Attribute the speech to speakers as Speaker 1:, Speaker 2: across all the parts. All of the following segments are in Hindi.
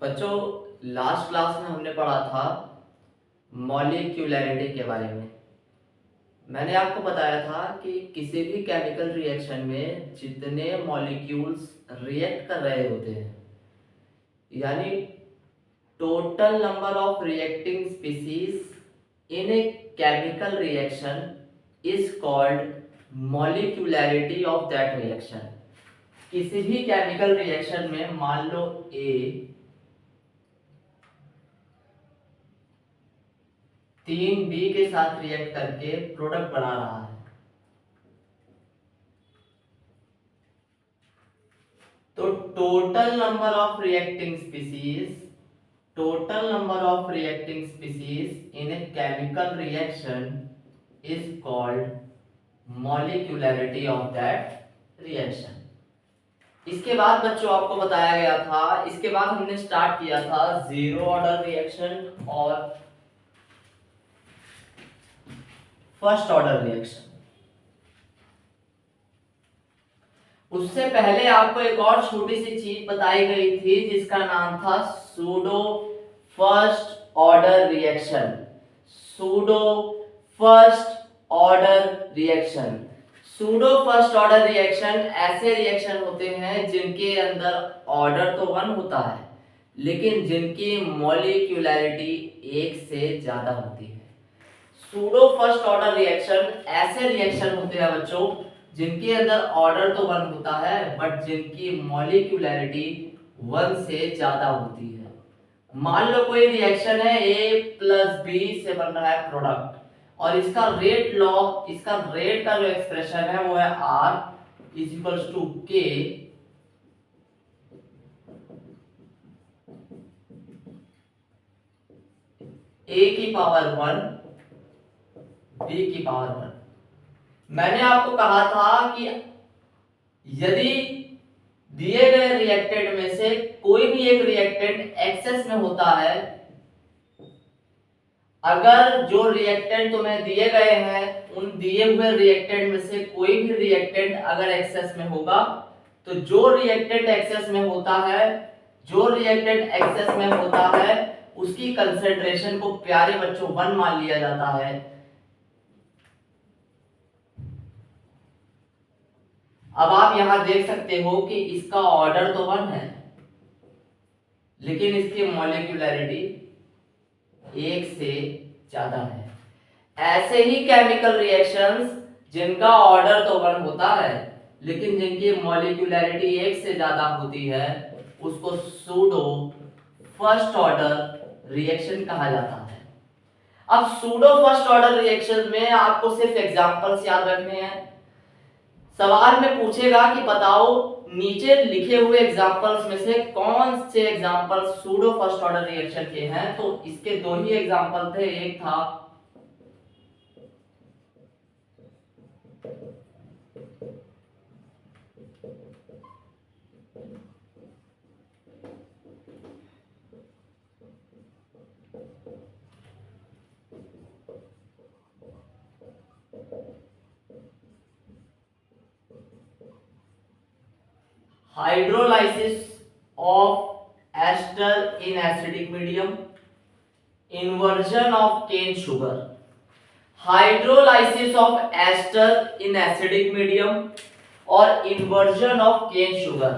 Speaker 1: बच्चों, लास्ट क्लास में हमने पढ़ा था मॉलिक्यूलैरिटी के बारे में। मैंने आपको बताया था कि किसी भी केमिकल रिएक्शन में जितने मॉलिक्यूल्स रिएक्ट कर रहे होते हैं, यानी total number of reacting species in a chemical reaction is called molecularity of that reaction. किसी भी केमिकल रिएक्शन में मान लो ए 3B के साथ रिएक्ट करके प्रोडक्ट बना रहा है, तो total number of reacting species in a chemical reaction is called molecularity of that reaction. इसके बाद बच्चों आपको बताया गया था, इसके बाद हमने स्टार्ट किया था जीरो ऑर्डर रिएक्शन और फर्स्ट ऑर्डर रिएक्शन। उससे पहले आपको एक और छोटी सी चीज बताई गई थी जिसका नाम था pseudo first order reaction. Pseudo first order reaction ऐसे रिएक्शन होते हैं जिनके अंदर ऑर्डर तो 1 होता है, लेकिन जिनकी मॉलिक्यूलैरिटी 1 से ज्यादा होती है। सूडो फर्स्ट ऑर्डर रिएक्शन ऐसे रिएक्शन होते हैं बच्चों जिनके अंदर ऑर्डर तो 1 होता है, बट जिनकी मॉलिक्यूलैरिटी 1 से ज्यादा होती है। मान लो कोई रिएक्शन है A + B से बन रहा है प्रोडक्ट, और इसका रेट का जो एक्सप्रेशन है वो है R = K A⁻1 B⁻1। मैंने आपको कहा था कि यदि दिए गए रिएक्टेंट में से कोई भी एक रिएक्टेंट एक्सेस में होता है, अगर जो रिएक्टेंट तुम्हें दिए गए हैं उन दिए हुए रिएक्टेंट में से कोई भी रिएक्टेंट अगर एक्सेस में होगा, तो जो रिएक्टेंट एक्सेस में होता है उसकी कंसेंट्रेशन को प्यारे बच्चों 1 मान लिया जाता है। अब आप यहां देख सकते हो कि इसका ऑर्डर तो 1 है, लेकिन इसकी मॉलिक्यूलैरिटी 1 से ज्यादा है। ऐसे ही केमिकल रिएक्शंस जिनका ऑर्डर तो 1 होता है, लेकिन जिनकी मॉलिक्यूलैरिटी 1 से ज्यादा होती है, उसको सूडो फर्स्ट ऑर्डर रिएक्शन कहा जाता है। अब सूडो फर्स्ट ऑर्डर रिएक्शन में आपको सिर्फ एग्जांपल्स याद रखने हैं। सवाल में पूछेगा कि बताओ नीचे लिखे हुए एग्जांपल्स में से कौन से examples pseudo first order reaction के हैं, तो इसके 2 ही एग्जांपल थे। एक था hydrolysis of ester in acidic medium, inversion of cane sugar. Hydrolysis of ester in acidic medium और इन्वर्जन ऑफ केन शुगर,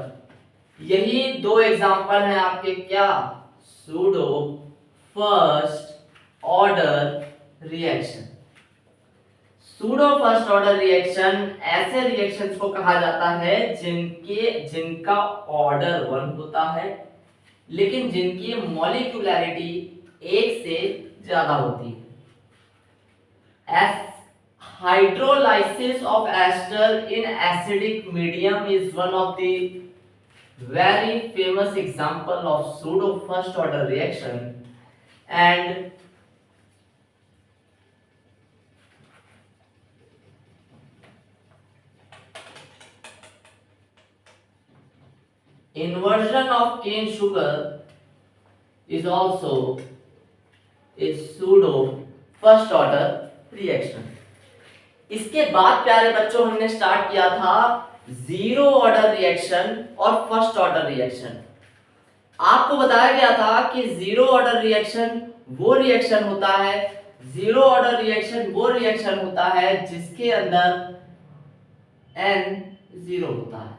Speaker 1: यही 2 एग्जांपल हैं आपके क्या, pseudo first order reaction. Pseudo first order reaction ऐसे रिएक्शंस को कहा जाता है जिनका ऑर्डर 1 होता है, लेकिन जिनकी मॉलिक्यूलैरिटी 1 से ज्यादा होती है। Hydrolysis of ester in acidic medium is one of the very famous example of pseudo first order reaction, and inversion of cane sugar is also a pseudo first order reaction। इसके बाद प्यारे बच्चों हमने स्टार्ट किया था जीरो ऑर्डर रिएक्शन और फर्स्ट ऑर्डर रिएक्शन। आपको बताया गया था कि जीरो ऑर्डर रिएक्शन वो रिएक्शन होता है, जीरो ऑर्डर रिएक्शन वो रिएक्शन होता है जिसके अंदर n जीरो होता है।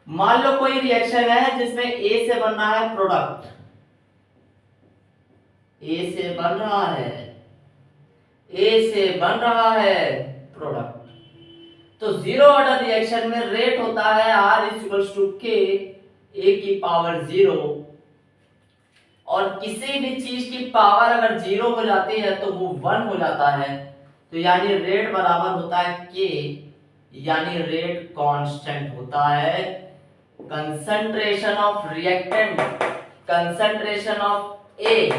Speaker 1: मान लो कोई रिएक्शन है जिसमें ए से बन रहा है प्रोडक्ट, ए से बन रहा है, ए से बन रहा है प्रोडक्ट। तो जीरो ऑर्डर रिएक्शन में रेट होता है R equals to K A की पावर जीरो, और किसी भी चीज की पावर अगर जीरो हो जाती है तो वो वन हो जाता है, तो यानी रेट बराबर होता है के, यानी रेट कांस्टेंट होता है। Concentration of reactant, concentration of A,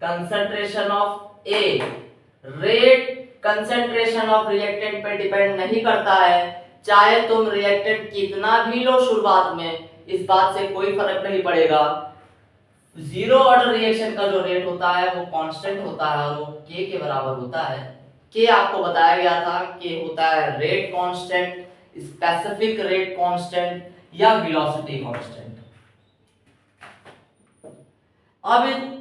Speaker 1: concentration of A, rate concentration of reactant पे डिपेंड नहीं करता है। चाहे तुम रिएक्टेंट कितना भी लो शुरुआत में, इस बात से कोई फर्क नहीं पड़ेगा। जीरो ऑर्डर रिएक्शन का जो रेट होता है वो कांस्टेंट होता है और वो के बराबर होता है। के आपको बताया गया था कि होता है rate constant, specific rate constant या वेलोसिटी कांस्टेंट। अब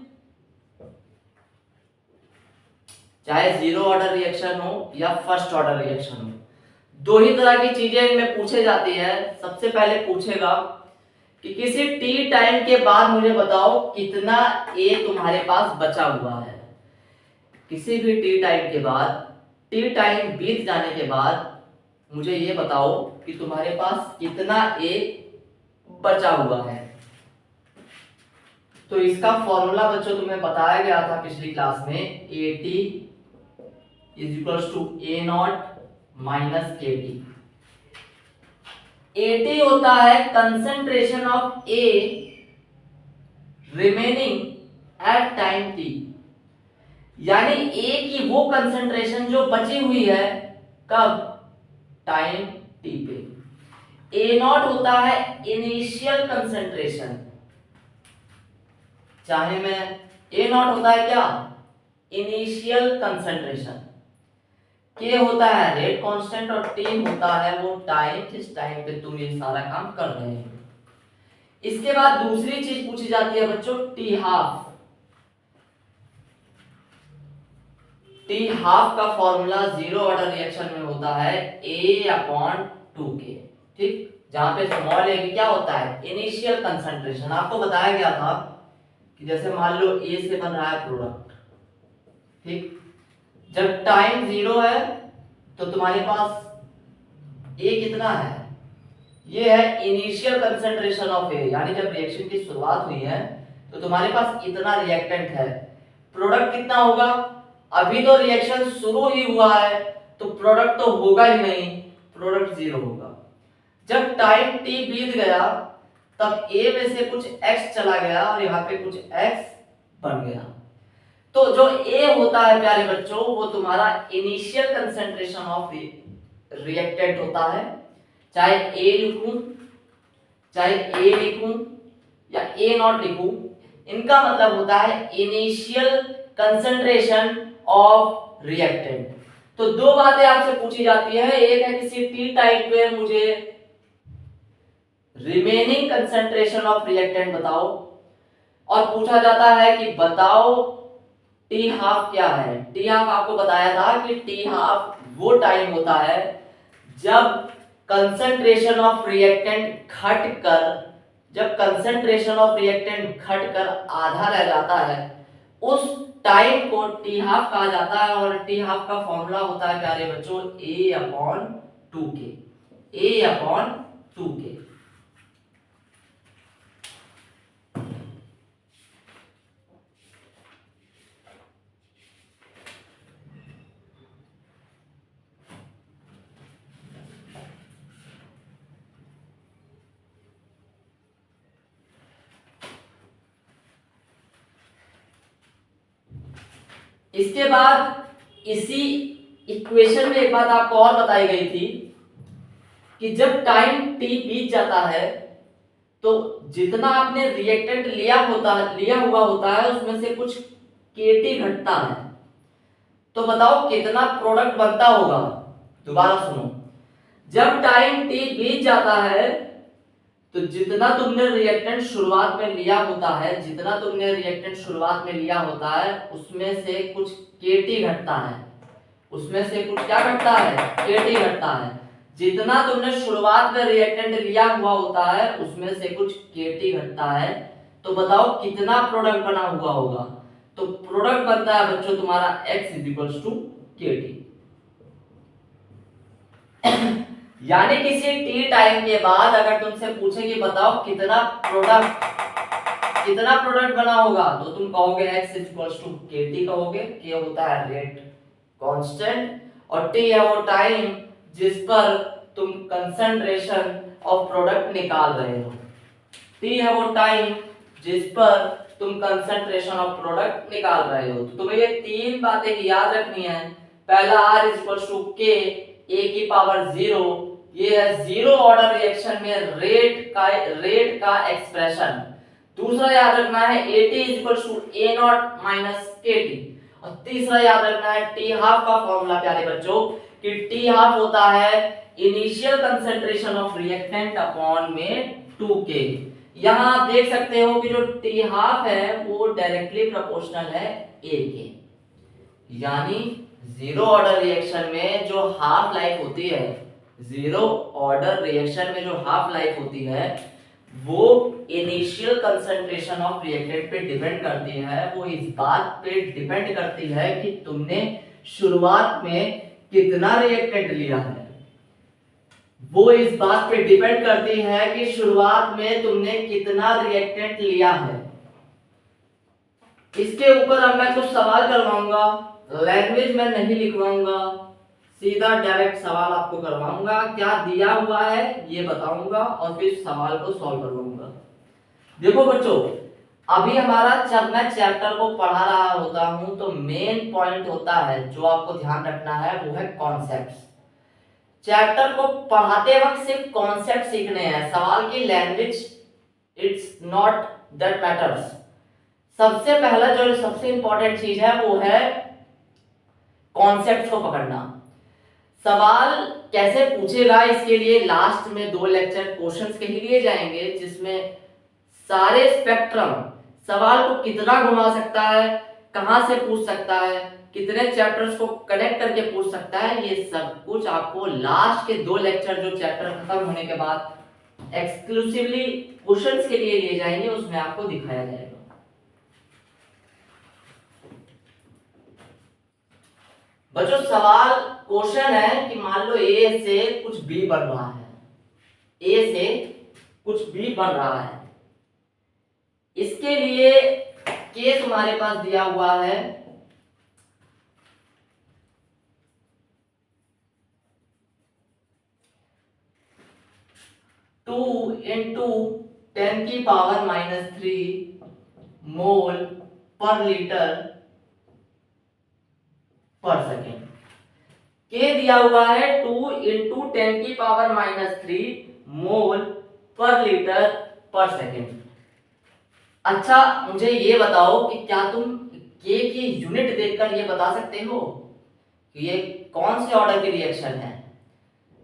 Speaker 1: चाहे जीरो ऑर्डर रिएक्शन हो या फर्स्ट ऑर्डर रिएक्शन हो, दो ही तरह की चीजें इनमें पूछे जाती है। सबसे पहले पूछेगा कि किसी टी टाइम के बाद मुझे बताओ कितना ए तुम्हारे पास बचा हुआ है। किसी भी टी टाइम के बाद, टी टाइम बीत जाने के बाद मुझे ये बताओ कि तुम्हारे पास कितना ए बचा हुआ है। तो इसका फॉर्मूला बच्चों तुम्हें बताया गया था पिछली क्लास में, A T is equals to A not minus K T. AT होता है concentration of A remaining at time T, यानी ए की वो कंसंट्रेशन जो बची हुई है कब, टाइम टी पे। ए नॉट होता है इनिशियल कंसंट्रेशन, चाहे मैं ए नॉट होता है क्या, इनिशियल कंसंट्रेशन। के होता है रेट कांस्टेंट और टी होता है वो टाइम जिस टाइम पे तुम ये सारा काम कर रहे हो। इसके बाद दूसरी चीज पूछी जाती है बच्चों, टी हाफ। टी हाफ का फॉर्मूला जीरो ऑर्डर रिएक्शन में होता है A अपॉन 2K, ठीक, जहां पे स्मॉल ए क्या होता है, इनिशियल कंसंट्रेशन। आपको बताया गया था कि जैसे मान लो ए से बन रहा है प्रोडक्ट, ठीक, जब टाइम जीरो है तो तुम्हारे पास ए कितना है, ये है इनिशियल कंसंट्रेशन ऑफ ए, यानी जब रिएक्शन की शुरुआत हुई है तो तुम्हारे पास इतना रिएक्टेंट है। प्रोडक्ट कितना होगा, अभी तो रिएक्शन शुरू ही हुआ है तो प्रोडक्ट तो होगा ही नहीं, प्रोडक्ट जीरो होगा। जब टाइम टी बीत गया तब ए में से कुछ x चला गया और यहाँ पे कुछ x बन गया। तो जो ए होता है प्यारे बच्चों वो तुम्हारा इनिशियल कंसंट्रेशन ऑफ रिएक्टेंट होता है। चाहे ए लिखूं, चाहे ए लिखूं या ए नॉट लिखूं, इनका मतलब होता है इनिशियल कंसंट्रेशन ऑफ रिएक्टेंट। तो दो बातें आपसे पूछी जाती है, एक है किसी टी टाइम पे मुझे रिमेनिंग कंसंट्रेशन ऑफ रिएक्टेंट बताओ, और पूछा जाता है कि बताओ टी हाफ क्या है। टी हाफ आपको बताया था कि टी हाफ वो टाइम होता है जब कंसंट्रेशन ऑफ रिएक्टेंट घटकर, जब कंसंट्रेशन ऑफ रिएक्टेंट घटकर आधा रह जाता है, उस टाइम को टी हाफ कहा जाता है। और टी हाफ का फॉर्मूला होता है प्यारे बच्चों A upon 2K, A upon 2K। इसके बाद इसी इक्वेशन में एक बात आपको और बताई गई थी कि जब टाइम टी बीत जाता है तो जितना आपने रिएक्टेंट लिया हुआ होता है उसमें से कुछ केटी घटता है। तो बताओ कितना प्रोडक्ट बनता होगा। दोबारा सुनो, जब टाइम टी बीत जाता है तो जितना तुमने रिएक्टेंट शुरुआत में लिया होता है, जितना तुमने रिएक्टेंट शुरुआत में लिया होता है, उसमें से कुछ केटी घटता है, उसमें से कुछ क्या घटता है, केटी घटता है। जितना तुमने शुरुआत में रिएक्टेंट लिया हुआ होता है उसमें से कुछ केटी घटता है। तो बताओ कितना प्रोडक्ट बना हुआ होगा। तो प्रोडक्ट बनता है बच्चों तुम्हारा x इज टू केटी। यानी किसी टी टाइम के बाद अगर तुमसे पूछे कि बताओ कितना प्रोडक्ट बना होगा, तो तुम कहोगे x इक्वल्स टू kt कहोगे। k होता है रेट कांस्टेंट और t है वो टाइम जिस पर तुम कंसंट्रेशन ऑफ प्रोडक्ट निकाल रहे हो। t है वो टाइम जिस पर तुम कंसंट्रेशन ऑफ प्रोडक्ट निकाल रहे हो। तो तुम्हें ये तीन बातें याद रखनी है। पहला r equals to k a की पावर 0, ये है जीरो ऑर्डर रिएक्शन में रेट का एक्सप्रेशन। दूसरा याद रखना है AT equals to A0 minus KT। और तीसरा याद रखना है T हाफ का फॉर्मूला प्यारे बच्चों कि T हाफ होता है initial concentration of reactant upon में 2K। यहां आप देख सकते हो कि जो T हाफ है वो डायरेक्टली प्रोपोर्शनल है A के। यानी जीरो ऑर्डर रिएक्शन में जो हाफ लाइफ होती है, जीरो ऑर्डर रिएक्शन में जो हाफ लाइफ होती है वो इनिशियल कंसंट्रेशन ऑफ रिएक्टेंट पे डिपेंड करती है। वो इस बात पे डिपेंड करती है कि तुमने शुरुआत में कितना रिएक्टेंट लिया है। वो इस बात पे डिपेंड करती है कि शुरुआत में तुमने कितना रिएक्टेंट लिया है। इसके ऊपर अब मैं कुछ सवाल करवाऊंगा, लैंग्वेज में नहीं लिखवाऊंगा, सीधा डायरेक्ट सवाल आपको करवाऊंगा। क्या दिया हुआ है ये बताऊंगा और फिर सवाल को सॉल्व करवाऊंगा। देखो बच्चों, अभी हमारा जब मैं चैप्टर को पढ़ा रहा होता हूं तो मेन पॉइंट होता है जो आपको ध्यान रखना है वो है कॉन्सेप्ट्स। चैप्टर को पढ़ाते वक्त सिर्फ कॉन्सेप्ट सीखने हैं, सवाल की language it's not that matters. सबसे पहला जो सबसे इंपॉर्टेंट चीज है वो है कॉन्सेप्ट को पकड़ना। सवाल कैसे पूछेगा इसके लिए लास्ट में 2 लेक्चर क्वेश्चंस के ही लिए जाएंगे जिसमें सारे स्पेक्ट्रम, सवाल को कितना घुमा सकता है, कहां से पूछ सकता है, कितने चैप्टर्स को कनेक्ट करके पूछ सकता है, ये सब कुछ आपको लास्ट के 2 लेक्चर जो चैप्टर खत्म होने के बाद एक्सक्लूसिवली क्वेश्चंस के लिए जाएंगे उसमें आपको दिखाया जाएगा। बच्चों सवाल क्वेश्चन है कि मान लो ए से कुछ बी बन रहा है, ए से कुछ बी बन रहा है। इसके लिए के तुम्हारे पास दिया हुआ है 2 इंटू 10 की पावर -3 मोल पर लीटर पर सेकेंड। के दिया हुआ है 2 इंटू 10 की पावर -3 मोल पर लीटर पर सेकेंड। अच्छा मुझे ये बताओ कि क्या तुम के की यूनिट देखकर ये बता सकते हो कि ये कौन से ऑर्डर की रिएक्शन है।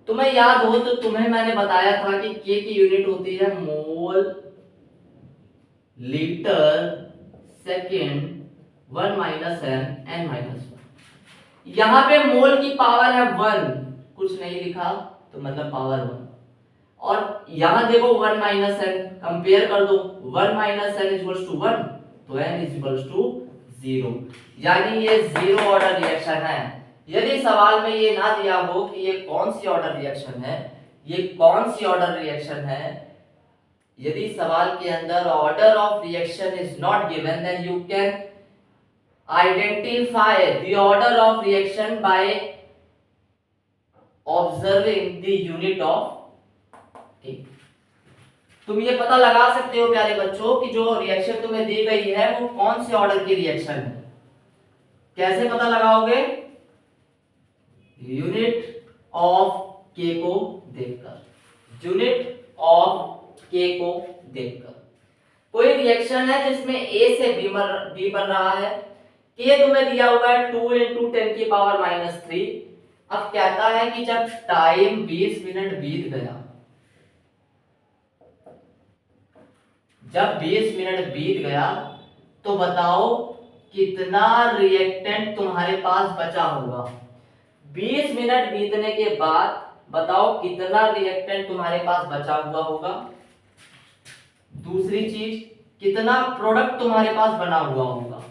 Speaker 1: तुम्हें याद हो तो तुम्हें मैंने बताया था कि के की यूनिट होती है mole litre second 1 minus n minus 1। यहां पे मोल की पावर है 1, कुछ नहीं लिखा तो मतलब पावर 1। और यहां देखो 1 माइनस n, कंपेयर कर दो 1 माइनस n इक्वल्स टू 1 तो n इक्वल्स टू 0। यानी ये जीरो ऑर्डर रिएक्शन है। यदि सवाल में ये ना दिया हो कि ये कौन सी ऑर्डर रिएक्शन है, ये कौन सी ऑर्डर रिएक्शन है, यदि सवाल के अंदर order of reaction is not given then you can identify the order of reaction by observing the unit of T। तुम ये पता लगा सकते हो प्यारे बच्चों कि जो रिएक्शन तुम्हें दी गई है वो कौन से ऑर्डर की रिएक्शन है। कैसे पता लगाओगे? यूनिट ऑफ के को देखकर, यूनिट ऑफ के को देखकर। कोई रिएक्शन है जिसमें ए से बी बन रहा है, के तुम्हें दिया हुआ है 2 इंटू 10 की पावर -3। अब कहता है कि जब टाइम 20 मिनट बीत गया, जब 20 मिनट बीत गया तो बताओ कितना रिएक्टेंट तुम्हारे पास बचा होगा। 20 मिनट बीतने के बाद बताओ कितना रिएक्टेंट तुम्हारे पास बचा हुआ होगा। दूसरी चीज, कितना प्रोडक्ट तुम्हारे पास बना हुआ होगा।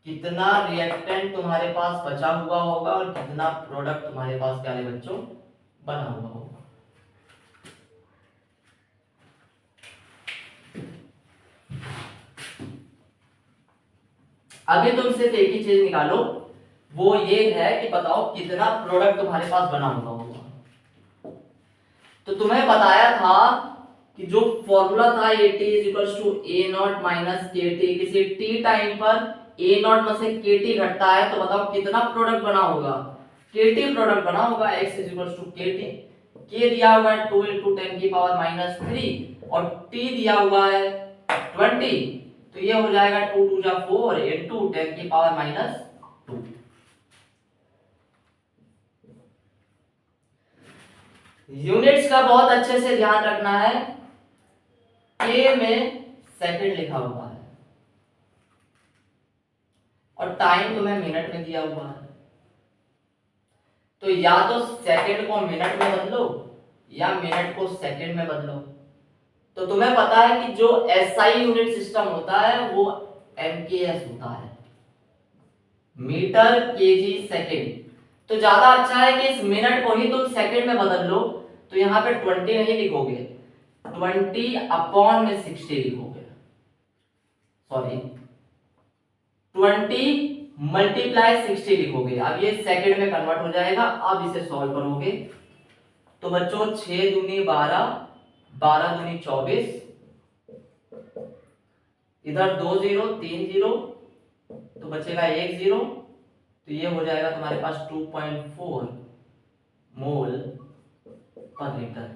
Speaker 1: कितना रिएक्टेंट तुम्हारे पास बचा हुआ होगा और कितना प्रोडक्ट तुम्हारे पास प्यारे बच्चों बना हुआ होगा। अभी तुम सिर्फ एक ही चीज निकालो, वो ये है कि बताओ कितना प्रोडक्ट तुम्हारे पास बना हुआ होगा। तो तुम्हें बताया था कि जो फॉर्मूला था AT = A0 - KT, किसी t टाइम पर A0 में से KT घटता है तो बताओ कितना प्रोडक्ट बना होगा। KT प्रोडक्ट बना होगा। x = KT, K दिया हुआ है 2 × 10⁻³ और T दिया हुआ है 20, तो ये हो जाएगा 2 × 2 = 4 × 10⁻²। यूनिट्स का बहुत अच्छे से ध्यान रखना है। K में सेकंड लिखा हुआ है और टाइम तुम्हें मिनट में दिया हुआ है, तो या तो सेकंड को मिनट में बदलो या मिनट को सेकंड में बदलो। तो तुम्हें पता है कि जो SI यूनिट सिस्टम होता है वो MKS होता है, मीटर केजी सेकंड। तो ज्यादा अच्छा है कि इस मिनट को ही तुम सेकंड में बदल लो। तो यहाँ पे 20 नहीं लिखोगे, 20/60 लिखोगे। सॉरी, 20 × 60 लिखोगे। अब ये सेकंड में कन्वर्ट हो जाएगा। अब इसे सॉल्व करोगे तो बच्चों 6 दूनी 12, 12 दूनी 24, इधर 2 0 3 0, तो बचेगा 1 0, तो ये हो जाएगा तुम्हारे पास 2.4 मोल पर लीटर।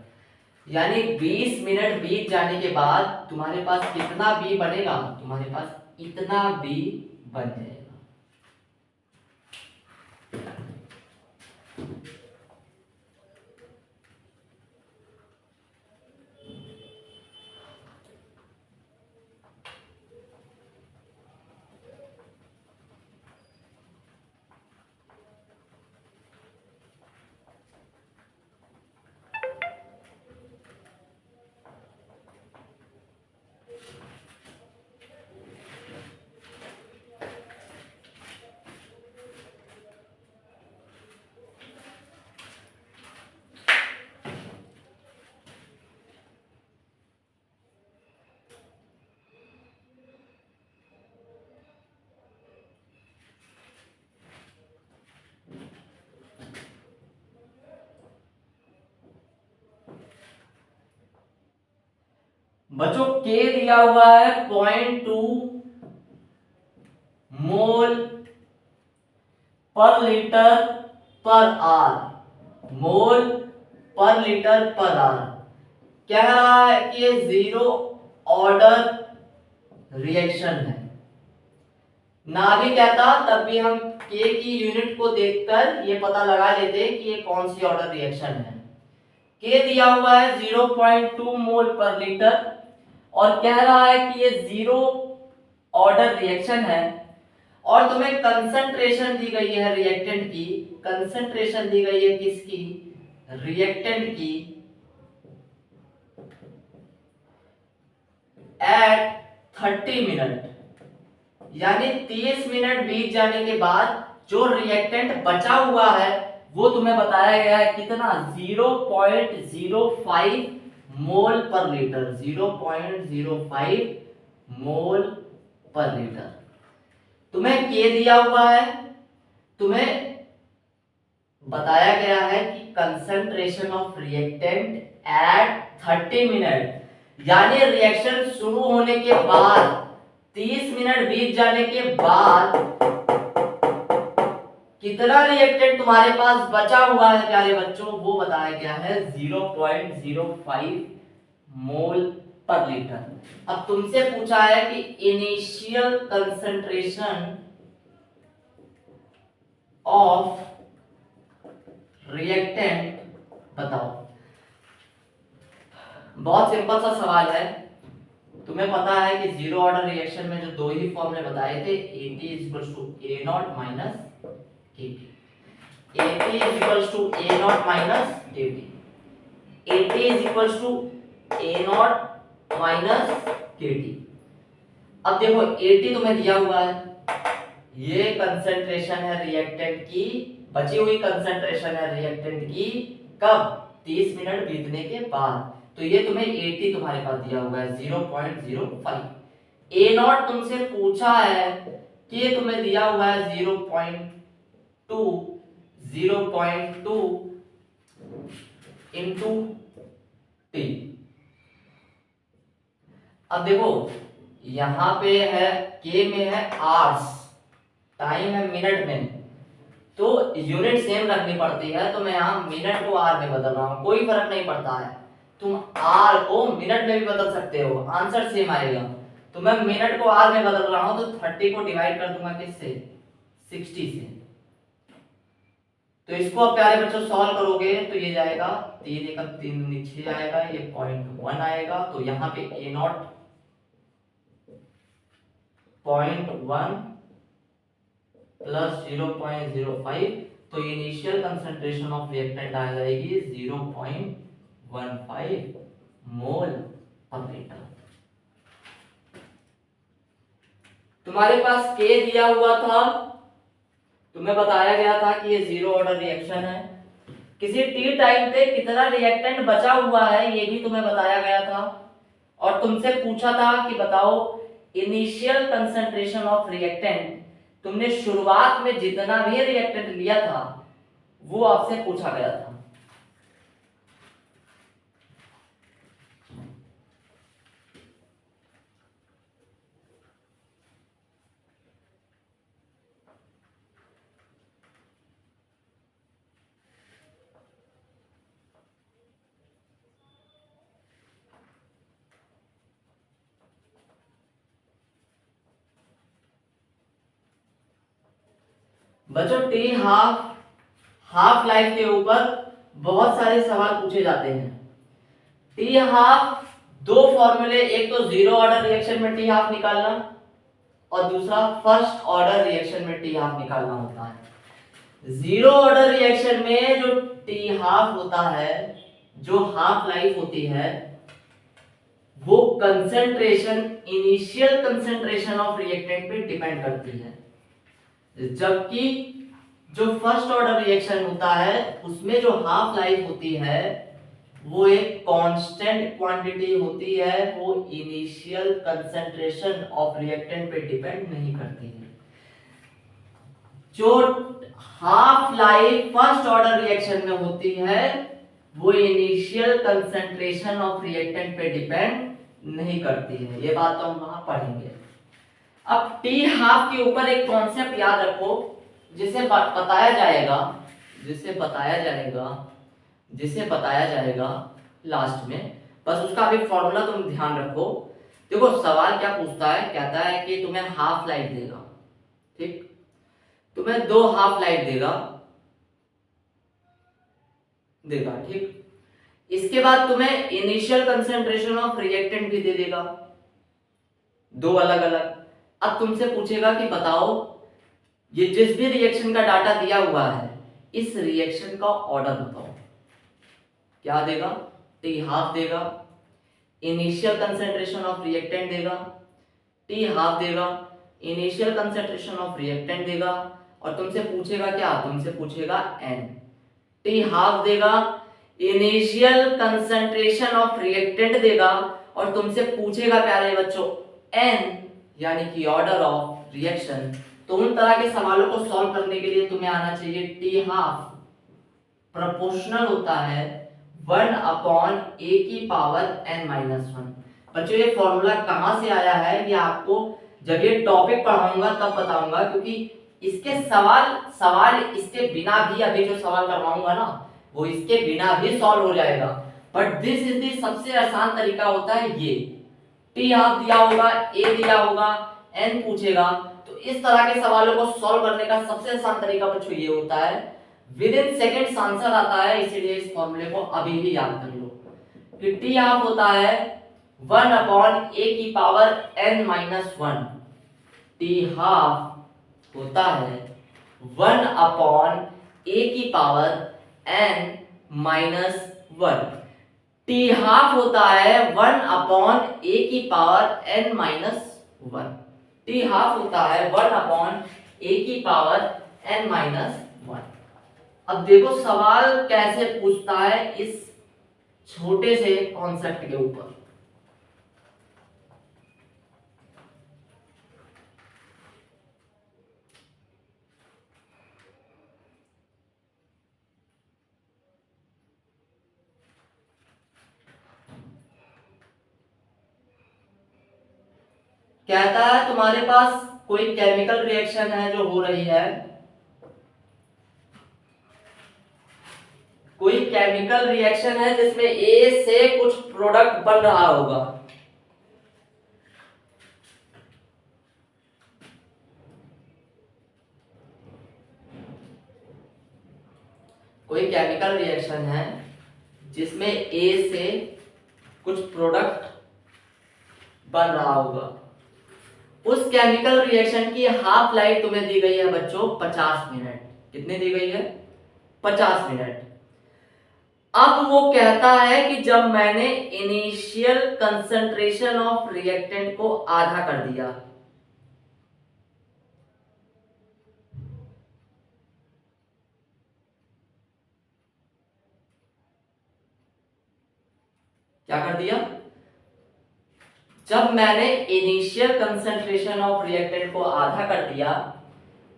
Speaker 1: यानी 20 मिनट बीत जाने के बाद तुम्हारे पास कितना बी बनेगा, तुम्हारे पास इतना बी बन जाएगा। बच्चों K दिया हुआ है 0.2 मोल पर लीटर पर आर, मोल पर लीटर पर आर। कह रहा है कि ये 0 ऑर्डर रिएक्शन है। ना भी कहता तब भी हम K की यूनिट को देखकर ये पता लगा लेते कि ये कौन सी ऑर्डर रिएक्शन है। K दिया हुआ है 0.2 मोल पर लीटर और कह रहा है कि ये 0 ऑर्डर रिएक्शन है और तुम्हें कंसंट्रेशन दी गई है रिएक्टेंट की। कंसंट्रेशन दी गई है किसकी, रिएक्टेंट की, एट 30 मिनट। यानी 30 मिनट बीत जाने के बाद जो रिएक्टेंट बचा हुआ है वो तुम्हें बताया गया है कितना, 0.05 मोल पर लीटर, 0.05 मोल पर लीटर। तुम्हें K दिया हुआ है, तुम्हें बताया गया है कि concentration of reactant eight 30 minute, यानी रिएक्शन शुरू होने के बाद 30 मिनट बीत जाने के बाद कितना रिएक्टेंट तुम्हारे पास बचा हुआ है प्यारे बच्चों, वो बताया गया है 0.05 मोल पर लीटर। अब तुमसे पूछा है कि इनिशियल कंसंट्रेशन ऑफ रिएक्टेंट बताओ। बहुत सिंपल सा सवाल है। तुम्हें पता है कि जीरो ऑर्डर रिएक्शन में जो दो ही फॉर्मूले बताए थे, AT equals to A0 minus KT, AT equals to A0 minus KT, AT equals to A0 minus KT। अब देखो AT तुम्हें दिया हुआ है, ये कंसंट्रेशन है रिएक्टेंट की, बची हुई कंसंट्रेशन है रिएक्टेंट की कब, 30 मिनट बीतने के बाद। तो ये तुम्हें 80 तुम्हारे पास दिया हुआ है 0.05। A0 तुमसे पूछा है कि तुम्हें दिया हुआ है 0.2 इंटू T। अब देखो यहां पे है K में है आवर्स, टाइम है मिनट में, तो यूनिट सेम रखनी पड़ती है। तो मैं यहाँ मिनट को आर में बदल रहा हूँ, कोई फर्क नहीं पड़ता है। तुम आर को मिनट में भी बदल सकते हो, आंसर सेम आएगा। तो मैं मिनट को आर में बदल रहा हूँ, तो 30 को डिवाइड कर दूंगा किससे, 60 से। तो इसको अब प्यारे बच्चों सॉल्व करोगे तो ये जाएगा 3 एकम 3 दूनी 6 आएगा, ये 0.1 आएगा। तो यहाँ पे A0 0.1 प्लस 0.05, तो इनिशियल कंसंट्रेशन ऑफ रिएक्टेंट आ जाएगी 0.15 मोल पर लीटर। तुम्हारे पास K दिया हुआ था, तुम्हें बताया गया था कि ये जीरो ऑर्डर रिएक्शन है। किसी T टाइम पे कितना रिएक्टेंट बचा हुआ है ये भी तुम्हें बताया गया था, और तुमसे पूछा था कि बताओ इनिशियल कंसंट्रेशन ऑफ रिएक्टेंट, तुमने शुरुआत में जितना भी रिएक्टेंट लिया था वो आपसे पूछा गया था। बच्चों टी हाफ लाइफ के ऊपर बहुत सारे सवाल पूछे जाते हैं। टी हाफ दो फॉर्मूले, एक तो जीरो ऑर्डर रिएक्शन में टी हाफ निकालना और दूसरा फर्स्ट ऑर्डर रिएक्शन में टी हाफ निकालना होता है। जीरो ऑर्डर रिएक्शन में जो टी हाफ होता है, जो हाफ लाइफ होती है, वो concentration, initial concentration of reactant पे डिपेंड करती है। जबकि जो फर्स्ट ऑर्डर रिएक्शन होता है उसमें जो हाफ लाइफ होती है वो एक कांस्टेंट क्वांटिटी होती है, वो इनिशियल कंसंट्रेशन ऑफ रिएक्टेंट पे डिपेंड नहीं करती है। जो half life first order reaction में होती है वो इनिशियल कंसंट्रेशन ऑफ रिएक्टेंट पे डिपेंड नहीं करती है। ये बात तो हम वहां पढ़ेंगे। अब टी हाफ के ऊपर एक कॉन्सेप्ट याद रखो जिसे बताया जाएगा लास्ट में, बस उसका अभी फॉर्मूला तुम ध्यान रखो। देखो सवाल क्या पूछता है, कहता है कि तुम्हें हाफ लाइफ देगा, ठीक, तुम्हें दो हाफ लाइफ देगा, ठीक। इसके बाद तुम्हें इनिशियल कंसंट्रेशन ऑफ रिएक्टेंट भी दे देगा, दो अलग अलग। अब तुमसे पूछेगा कि बताओ ये जिस भी रिएक्शन का डाटा दिया हुआ है इस रिएक्शन का ऑर्डर बताओ। क्या देगा, टी हाफ देगा, इनिशियल कंसंट्रेशन ऑफ रिएक्टेंट देगा, टी हाफ देगा, इनिशियल कंसंट्रेशन ऑफ रिएक्टेंट देगा, और तुमसे पूछेगा क्या, तुमसे पूछेगा एन। टी हाफ देगा, इनिशियल कंसंट्रेशन ऑफ रिएक्टेंट देगा, और तुमसे पूछेगा प्यारे बच्चों एन, यानी कि ऑर्डर ऑफ रिएक्शन। तो उन तरह के सवालों को सॉल्व करने के लिए तुम्हें आना चाहिए टी हाफ प्रोपोर्शनल होता है 1/a⁻n-1। बच्चों ये फॉर्मूला कहां से आया है ये आपको जब ये टॉपिक पढ़ाऊंगा तब बताऊंगा, क्योंकि इसके सवाल इसके बिना भी, अभी जो सवाल करवाऊंगा ना वो इसके बिना भी सॉल्व हो जाएगा। बट दिस इज द सबसे आसान तरीका होता है ये। टी हाफ दिया होगा, ए दिया होगा, एन पूछेगा, तो इस तरह के सवालों को सॉल्व करने का सबसे आसान तरीका बच्चों ये होता है, विद इन सेकंड्स आंसर आता है, इसीलिए इस फॉर्मूले को अभी ही याद कर लो। कि टी हाफ होता है 1/a⁻n-1। टी हाफ होता है 1/a⁻n-1। टी हाफ होता है 1/a⁻n-1। टी हाफ होता है 1/a⁻n-1। अब देखो सवाल कैसे पूछता है इस छोटे से कॉन्सेप्ट के ऊपर। कहता है तुम्हारे पास कोई केमिकल रिएक्शन है जो हो रही है, कोई केमिकल रिएक्शन है जिसमें ए से कुछ प्रोडक्ट बन रहा होगा। कोई केमिकल रिएक्शन है जिसमें ए से कुछ प्रोडक्ट बन रहा होगा। उस केमिकल रिएक्शन की हाफ लाइफ तुम्हें दी गई है बच्चों 50 मिनट। कितनी दी गई है? 50 मिनट। अब वो कहता है कि जब मैंने इनिशियल कंसंट्रेशन ऑफ रिएक्टेंट को आधा कर दिया, क्या कर दिया? जब मैंने इनिशियल कंसंट्रेशन ऑफ रिएक्टेंट को आधा कर दिया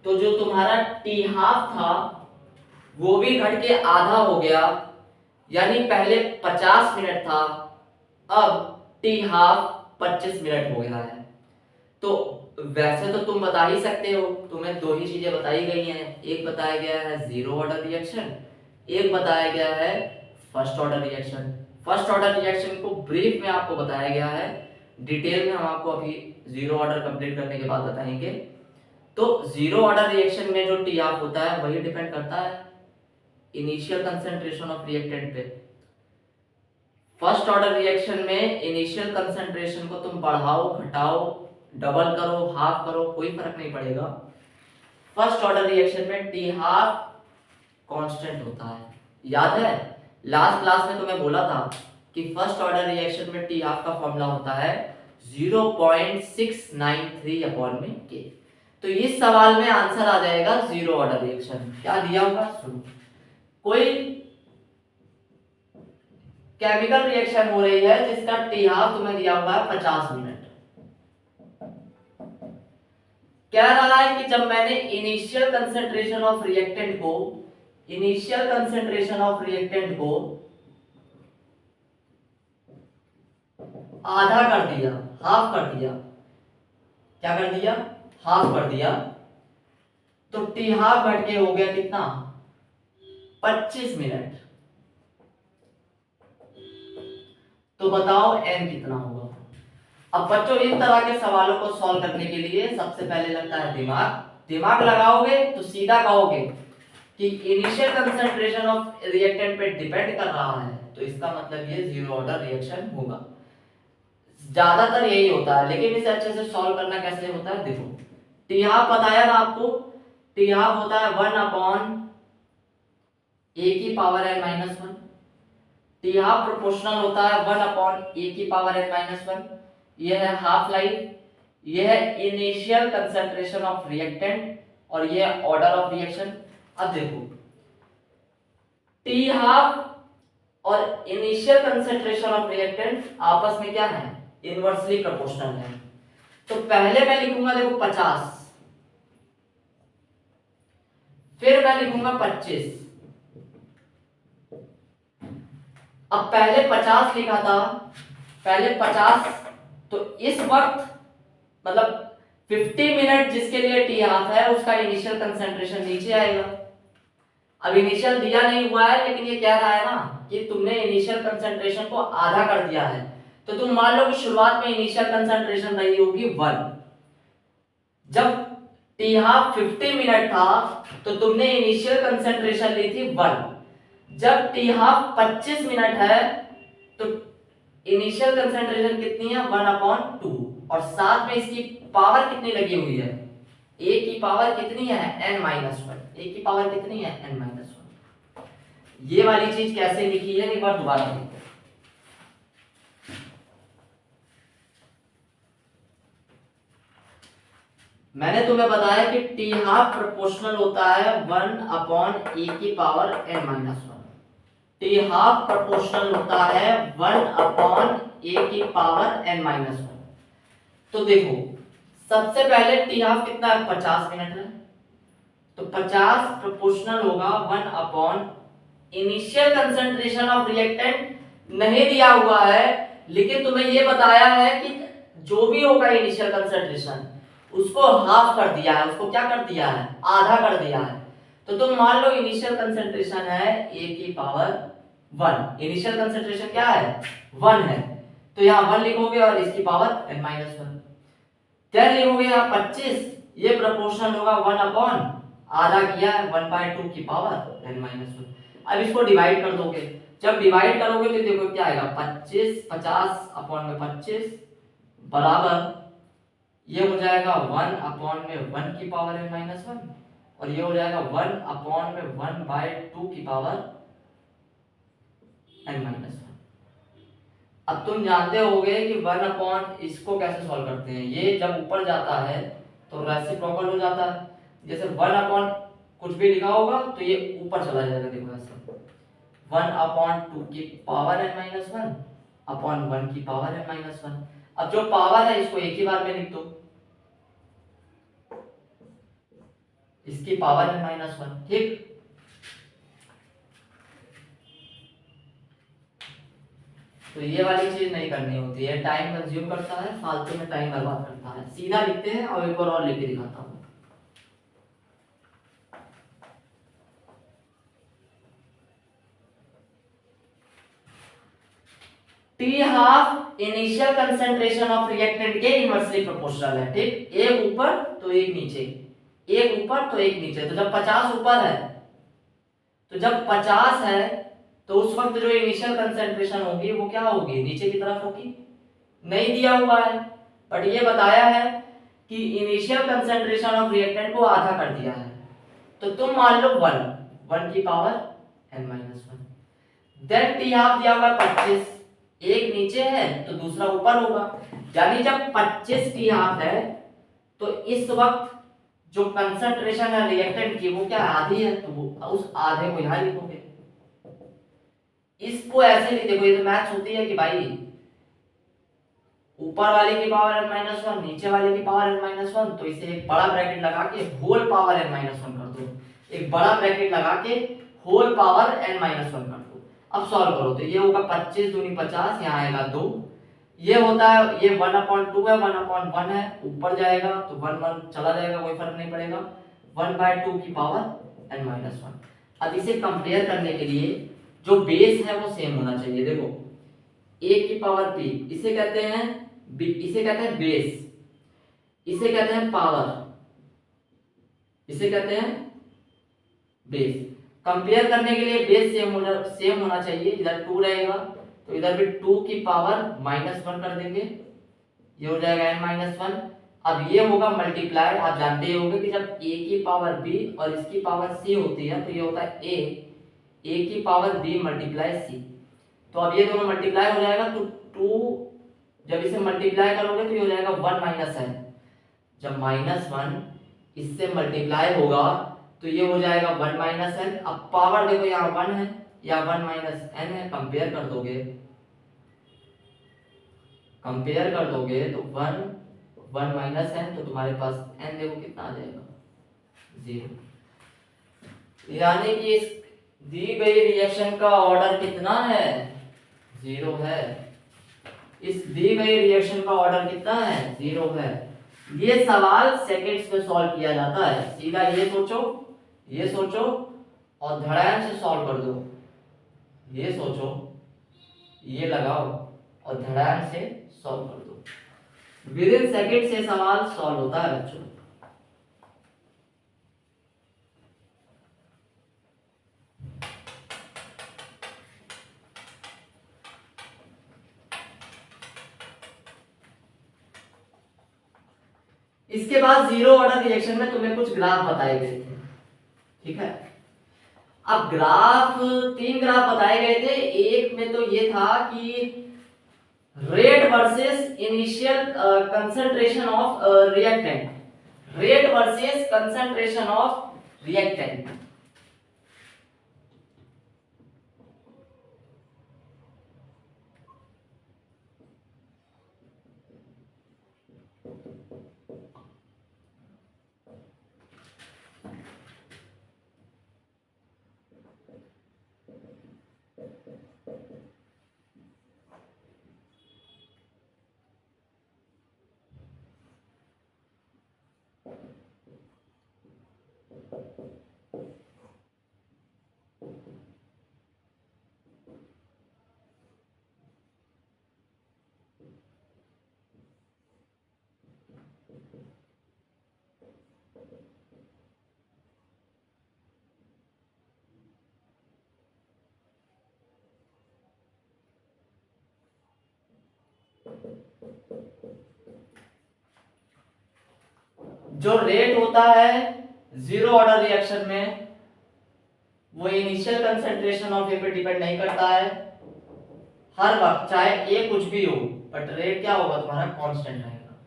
Speaker 1: तो जो तुम्हारा टी हाफ था वो भी घट के आधा हो गया, यानी पहले 50 मिनट था, अब टी हाफ 25 मिनट हो गया है। तो वैसे तो तुम बता ही सकते हो, तुम्हें दो ही चीजें बताई गई हैं, एक बताया गया है जीरो ऑर्डर रिएक्शन, एक बताया गया है first order reaction. First order reaction को ब्रीफ में आपको बताया गया है, डिटेल में हम आपको अभी जीरो ऑर्डर कंप्लीट करने के बाद बताएंगे। तो जीरो ऑर्डर रिएक्शन में जो टी हाफ होता है वही डिपेंड करता है इनिशियल कंसंट्रेशन ऑफ रिएक्टेंट पे। फर्स्ट ऑर्डर रिएक्शन में इनिशियल कंसंट्रेशन को तुम बढ़ाओ, घटाओ, डबल करो, हाफ करो, कोई फर्क नहीं पड़ेगा। फर्स्ट ऑर्डर रिएक्शन में टी हाफ कांस्टेंट होता है। याद है लास्ट क्लास में तुम्हें बोला था कि फर्स्ट ऑर्डर रिएक्शन में टी हाफ का फॉर्मूला होता है 0.693 अपॉन में के। तो इस सवाल में आंसर आ जाएगा जीरो ऑर्डर रिएक्शन। क्या दिया होगा सुनो, कोई केमिकल रिएक्शन हो रही है जिसका टी हाफ तुम्हें दिया हुआ है 50 मिनट। कह रहा है कि जब मैंने इनिशियल कंसंट्रेशन ऑफ रिएक्टेंट को आधा कर दिया, हाफ कर दिया, क्या कर दिया? हाफ कर दिया, तो टी हाफ घट के हो गया कितना? 25 मिनट। तो बताओ n कितना होगा? अब बच्चों इन तरह के सवालों को सॉल्व करने के लिए सबसे पहले लगता है दिमाग लगाओगे तो सीधा कहोगे कि इनिशियल कंसंट्रेशन ऑफ रिएक्टेंट पे डिपेंड कर रहा है, तो इसका मतलब ये जीरो ऑर्डर रिएक्शन होगा। ज्यादातर यही होता है, लेकिन इसे अच्छे से सॉल्व करना कैसे होता है देखो। टी हाफ बताया ना आपको, टी हाफ होता है 1/a⁻n-1। टी हाफ प्रोपोर्शनल होता है 1/a⁻n-1। यह है हाफ लाइफ, यह है इनिशियल कंसंट्रेशन ऑफ रिएक्टेंट और यह है ऑर्डर ऑफ रिएक्शन। अब देखो टी हाफ और इनिशियल कंसंट्रेशन ऑफ रिएक्टेंट आपस में क्या है? इनवर्सली प्रोपोर्शनल है। तो पहले मैं लिखूंगा देखो 50, फिर मैं लिखूंगा 25। अब पहले 50 लिखा था, पहले 50, तो इस वक्त मतलब 50 मिनट जिसके लिए टी हाफ है उसका इनिशियल कंसंट्रेशन नीचे आएगा। अब इनिशियल दिया नहीं हुआ है, लेकिन ये कह रहा है ना कि तुमने इनिशियल कंसंट्रेशन को आधा कर दिया है, तो तुम मान लो कि शुरुआत में इनिशियल कंसंट्रेशन रही होगी 1। जब टी हाफ 50 मिनट था तो तुमने इनिशियल कंसंट्रेशन ली थी 1। जब टी हाफ 25 मिनट है तो इनिशियल कंसंट्रेशन कितनी है 1/2 और साथ में इसकी पावर कितनी लगी हुई है, ए की पावर कितनी है n-1, ए की पावर कितनी है n-1। ये वाली चीज कैसे लिखी है एक बार दोबारा देखते हैं। मैंने तुम्हें बताया कि टी हाफ प्रोपोर्शनल होता है 1/e की power n-1। T half proportional होता है 1/a की पावर n-1। तो देखो सबसे पहले टी हाफ कितना है 50 मिनट है, तो 50 प्रोपोर्शनल होगा 1 इनिशियल कंसंट्रेशन ऑफ रिएक्टेंट नहीं दिया हुआ है, लेकिन तुम्हें यह बताया है कि जो भी होगा इनिशियल कंसंट्रेशन उसको हाफ कर दिया है, उसको क्या कर दिया है आधा कर दिया है। तो तुम मान लो इनिशियल कंसंट्रेशन है a की पावर 1, इनिशियल कंसंट्रेशन क्या है 1 है, तो यहाँ 1 लिखोगे और इसकी पावर n-1। क्या लिखोगे यहाँ 25, ये प्रोपोर्शनल होगा 1 आधा किया है 1/2 की पावर n-1। अब इसको डिवाइड कर दोगे, जब डिवाइड करोगे तो देखो क्या आएगा 25, 50/25 बराबर ये हो जाएगा 1/1 की पावर n-1 और ये हो जाएगा 1/1/2 की पावर n-1। अब तुम जानते होगे कि 1 इसको कैसे सॉल्व करते हैं, ये जब ऊपर जाता है तो रेसिप्रोकल हो जाता है, जैसे 1 कुछ भी लिखा होगा तो ये ऊपर चला जाएगा, देखो ऐसे 1/2 की पावर n-1 अपॉन 1 की पावर n-1। अब जो पावर है इसको एक ही बार में लिख दो, इसकी पावर n-1, ठीक। तो ये वाली चीज नहीं करनी होती है, टाइम कंज्यूम करता है, फालतू में टाइम बर्बाद करता है। सीधा लिखते हैं और एक बार और लिख के दिखाता हूँ। T half initial concentration of reactant के इनवर्सली प्रोपोर्शनल है, ठीक। एक ऊपर तो एक नीचे, एक ऊपर तो एक नीचे। तो जब 50 ऊपर है, तो जब 50 है तो उस वक्त जो इनिशियल कंसंट्रेशन होगी वो क्या होगी नीचे की तरफ होगी। नहीं दिया हुआ है बट ये बताया है कि इनिशियल कंसंट्रेशन ऑफ रिएक्टेंट को आधा कर दिया है, तो तुम मान लो 1 की power n-1। Then T half दिया हुआ 25, एक नीचे है तो दूसरा ऊपर होगा, यानी जब 25 टी हाफ है तो इस वक्त जो कंसंट्रेशन है रिएक्टेंट की वो क्या आधी है, तो वो उस आधे को यहां लिखोगे। इसको ऐसे नहीं, देखो ये तो मैच होती है कि भाई ऊपर वाले की पावर n-1 नीचे वाले की पावर n-1, तो इसे एक बड़ा ब्रैकेट लगा के होल पावर n-1 कर दो, एक बड़ा ब्रैकेट लगा के होल पावर n-1 कर दो। अब सॉल्व करो तो ये होगा 25 दूनी 50, यहाँ आएगा 2, ये होता है ये 1/2 है 1/1 है, ऊपर जाएगा तो 1 चला जाएगा, कोई फर्क नहीं पड़ेगा, 1/2 की पावर n-1। अब इसे कंपेयर करने के लिए जो बेस है वो सेम होना चाहिए। देखो a की पावर p, इसे कहते हैं इसे कहते हैं बेस, इसे कहते हैं पावर, इसे कहते हैं बेस। कंपेयर करने के लिए बेस सेम होना चाहिए, इधर 2 रहेगा तो इधर भी 2 की पावर -1 कर देंगे, ये हो जाएगा n-1। अब ये होगा मल्टीप्लाई, आप जानते ही होंगे कि जब a की पावर b और इसकी पावर c होती है तो ये होता है a की पावर b मल्टीप्लाई c। तो अब ये दोनों मल्टीप्लाई हो जाएगा तो 2, जब इसे मल्टीप्लाई करोगे तो ये हो जाएगा 1 - n, जब -1 इससे मल्टीप्लाई होगा तो ये हो जाएगा 1 - n। अब पावर देखो यहाँ 1 है या 1 - n है, कंपेयर कर दोगे तो 1 - n, तो तुम्हारे पास n देखो कितना आ जाएगा 0, यानी कि इस दी गई रिएक्शन का ऑर्डर कितना है 0 है। इस दी गई रिएक्शन का ऑर्डर कितना है 0 है। ये सवाल सेकंड्स में सॉल्व किया जाता है, सीधा ये सोचो और धड़ाम से सॉल्व कर दो, ये सोचो ये लगाओ और धड़ाम से सॉल्व कर दो, विद इन सेकंड से सवाल सॉल्व होता है बच्चों। इसके बाद जीरो ऑर्डर रिएक्शन में तुम्हें कुछ ग्राफ बताए गए थे, ठीक है। अब ग्राफ, 3 ग्राफ बताए गए थे। एक में तो ये था कि rate versus initial concentration of reactant, rate versus concentration of reactant. जो रेट होता है जीरो ऑर्डर रिएक्शन में, वो इनिशियल कंसंट्रेशन ऑफ ए पे डिपेंड नहीं करता है हर वक्त, चाहे ए कुछ भी हो, बट रेट क्या होगा तुम्हारा, कांस्टेंट रहेगा।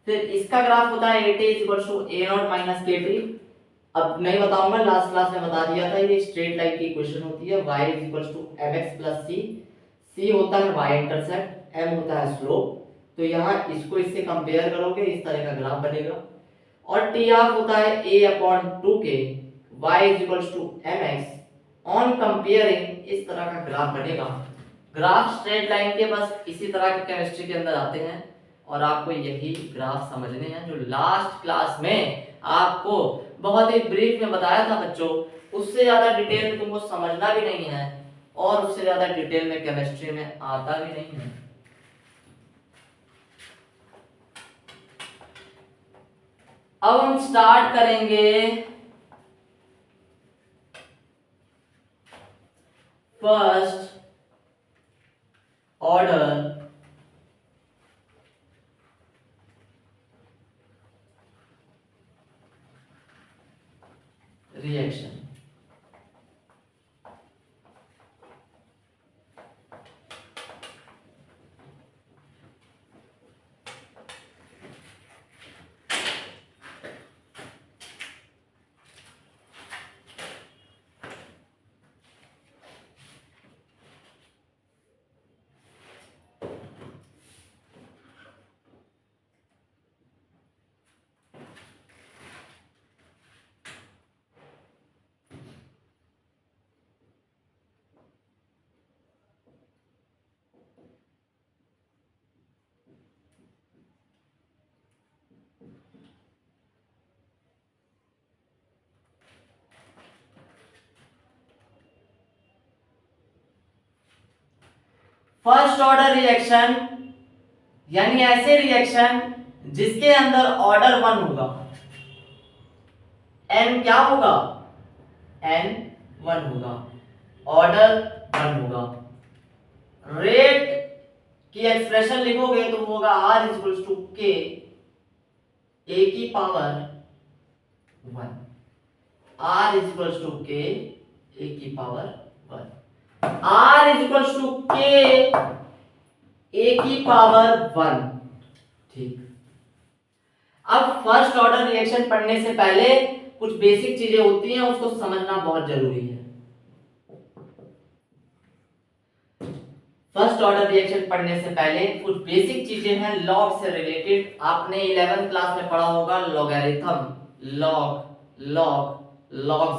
Speaker 1: फिर इसका ग्राफ होता है AT A0 माइनस KT। अब नहीं बताऊंगा, लास्ट क्लास में बता दिया था, ये स्ट्रेट लाइन की इक्वेशन होती है। y mx प्लस c होता है y इंटरसेप्ट, m होता है स्लोप। तो यहाँ इसको इससे कंपेयर करोगे, इस तरह का ग्राफ बनेगा। और t होता है a/2k, y mx। On comparing इस तरह का ग्राफ बनेगा। ग्राफ स्ट्रेट लाइन के बस इसी तरह के केमिस्ट्री के अंदर आते हैं, और आपको यही ग्राफ समझने हैं जो लास्ट क्लास में आपको बहुत ही ब्रीफ में बताया था बच्चों। उससे ज्यादा डिटेल में तुमको समझना भी नहीं है, और उससे ज्यादा डिटेल में केमिस्ट्री में आता भी नहीं है। अब हम स्टार्ट करेंगे first order reaction. First order reaction यानी ऐसे रिएक्शन जिसके अंदर ऑर्डर 1 होगा। n क्या होगा, n 1 होगा, ऑर्डर 1 होगा। रेट की एक्सप्रेशन लिखोगे तो होगा r k a की पावर 1, r k a की पावर 1, r k a की पावर 1। ठीक, अब फर्स्ट ऑर्डर रिएक्शन पढ़ने से पहले कुछ बेसिक चीजें होती हैं, उसको समझना बहुत जरूरी है। फर्स्ट ऑर्डर रिएक्शन पढ़ने से पहले कुछ बेसिक चीजें हैं लॉग से रिलेटेड। आपने 11th क्लास में पढ़ा होगा लॉगरिथम। लॉग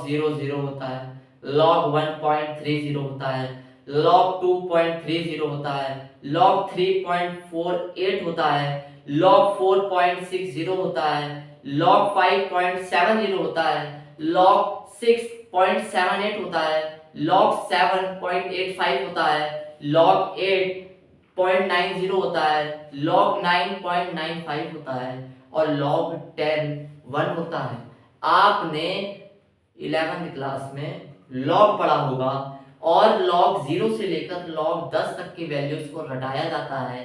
Speaker 1: 0 होता है, लॉग 1.30 होता है, लॉग 2.30 होता है, लॉग 3.48 होता है, लॉग 4.60 होता है, लॉग 5.70 होता है, लॉग 6.78 होता है, लॉग 7.85 होता है, लॉग 8.90 होता है, लॉग 9.95 होता है, और लॉग 1 होता है। आपने 11th क्लास में लॉग पढ़ा होगा, और लॉग 0 से लेकर लॉग 10 तक की वैल्यूज को रटाया जाता है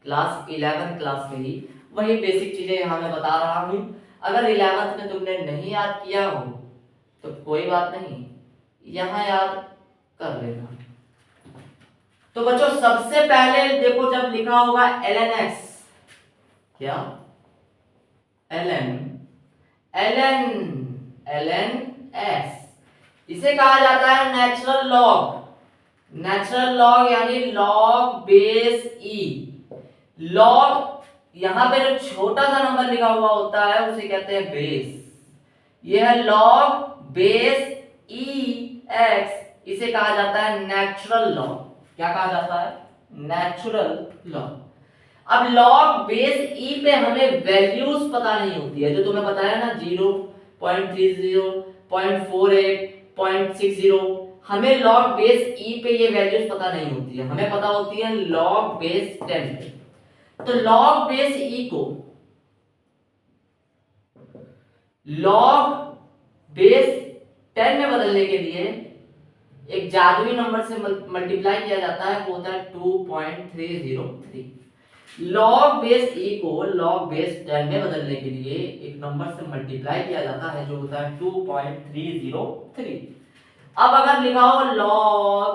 Speaker 1: क्लास 11 क्लास में ही। वही बेसिक चीजें यहाँ मैं बता रहा हूँ। अगर 11th में तुमने नहीं याद किया हो तो कोई बात नहीं, यहाँ याद कर लेना। तो बच्चों सबसे पहले देखो जब लिखा होगा ln x, क्या ln x, इसे कहा जाता है नेचुरल लॉग। नेचुरल लॉग यानी लॉग बेस ई। लॉग यहां पे जो छोटा सा नंबर लिखा हुआ होता है उसे कहते हैं बेस। यह है लॉग बेस ई एक्स, इसे कहा जाता है नेचुरल लॉग। क्या कहा जाता है? Natural log. अब लॉग बेस ई पे हमें वैल्यूज पता नहीं होती है, जो तुम्हें बताया ना 0.30, 0.48, 0.60, हमें लॉग बेस ई पे ये वैल्यूज पता नहीं होती है, हमें पता होती है लॉग बेस 10 पे। तो लॉग बेस ई को लॉग बेस 10 में बदलने के लिए एक जादुई नंबर से मल्टीप्लाई किया जाता है, वो होता है 2.303। लॉग बेस ई को लॉग बेस 10 में बदलने के लिए एक नंबर से मल्टीप्लाई किया जाता है जो होता है 2.303। अब अगर लिखा हो log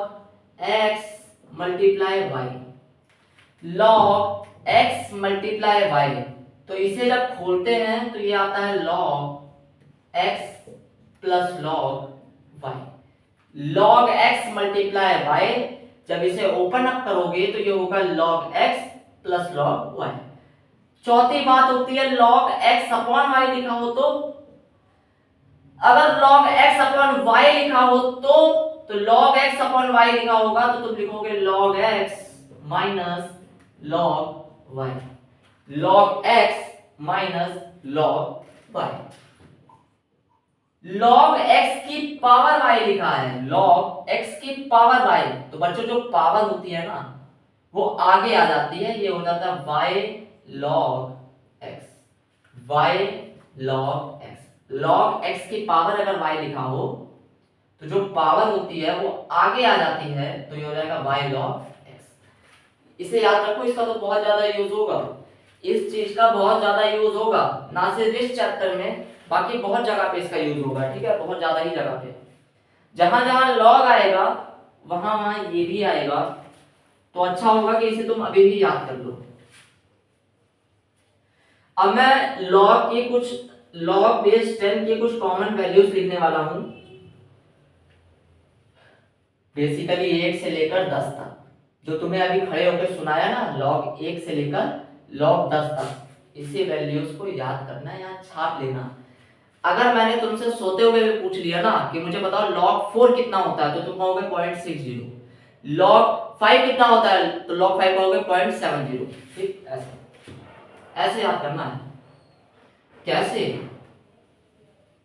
Speaker 1: x multiply y, log x multiply y, तो इसे जब खोलते हैं तो ये आता है log x plus log y। log x multiply y, जब इसे ओपन अप करोगे तो ये होगा log x plus log y। चौथी बात होती है log x अपॉन y लिखा हो तो, अगर log x अपॉन y लिखा हो तो log x अपॉन y लिखा होगा तो तुम लिखोगे log x minus log y, log x minus log y। log x की पावर y लिखा है, log x की पावर y, तो बच्चों जो पावर होती है ना वो आगे आ जाती है, ये हो जाता है y log x, y log x। log x की पावर अगर y लिखा हो तो जो पावर होती है वो आगे आ जाती है, तो ये हो जाएगा y log x। इसे याद रखो, इसका तो बहुत ज्यादा यूज होगा, इस चीज का बहुत ज्यादा यूज होगा, ना सिर्फ इस चैप्टर में बाकी बहुत जगह पे इसका यूज होगा, ठीक है, बहुत ज्यादा ही जगह पे। जहां जहां लॉग आएगा वहां वहां ये भी आएगा, तो अच्छा होगा कि इसे तुम अभी भी याद कर लो। अब मैं लॉग के कुछ लॉग बेस 10 के कुछ कॉमन वैल्यूज लिखने वाला हूं, बेसिकली 1 से लेकर 10 तक, जो तुम्हें अभी खड़े होकर सुनाया ना, लॉग 1 से लेकर लॉग 10 तक, इसी वैल्यूज को याद करना है, यहाँ छाप लेना। अगर मैंने तुमसे सोते हुए भी पूछ लिया ना कि मुझे बताओ log 4 कितना होता है, तो तुम कहोगे 0.60। log 5 कितना होता है, तो log 5 कहोगे 0.70। ठीक, ऐसे ऐसे याद करना है। कैसे?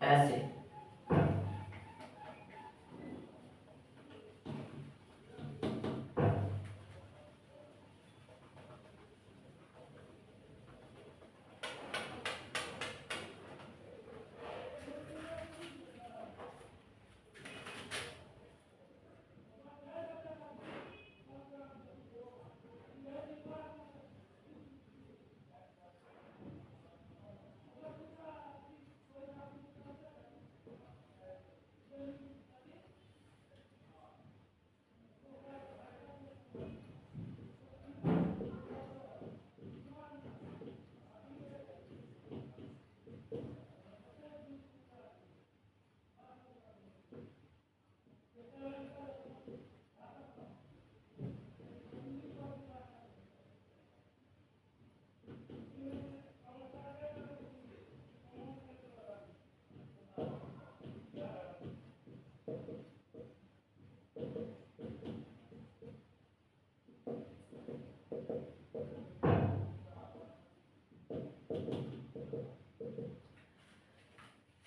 Speaker 1: ऐसे।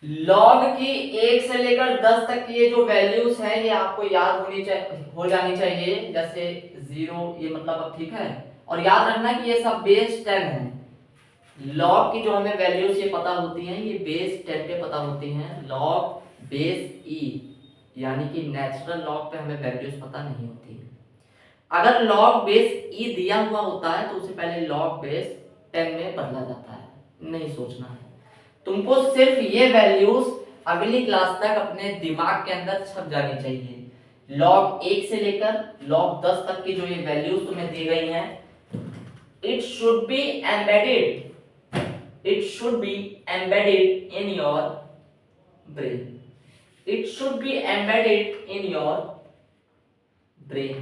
Speaker 1: लॉग की 1 से लेकर 10 तक की ये जो वैल्यूज हैं ये आपको याद हो जानी चाहिए, जैसे 0, ये मतलब अब ठीक है। और याद रखना कि ये सब बेस 10 है। लॉग की जो हमें वैल्यूज ये पता होती हैं ये बेस 10 पे पता होती हैं। लॉग बेस ई यानी कि नेचुरल लॉग पे हमें वैल्यूज पता नहीं होती है। अगर लॉग बेस ई दिया हुआ होता है तो उसे पहले लॉग बेस 10 में बदला जाता है, नहीं सोचना है तुमको। सिर्फ ये वैल्यूज अगली क्लास तक अपने दिमाग के अंदर छप जानी चाहिए। log 1 से लेकर log 10 तक की जो ये वैल्यूज तुम्हें दी गई हैं, it should be embedded in your brain. It should be embedded in your brain.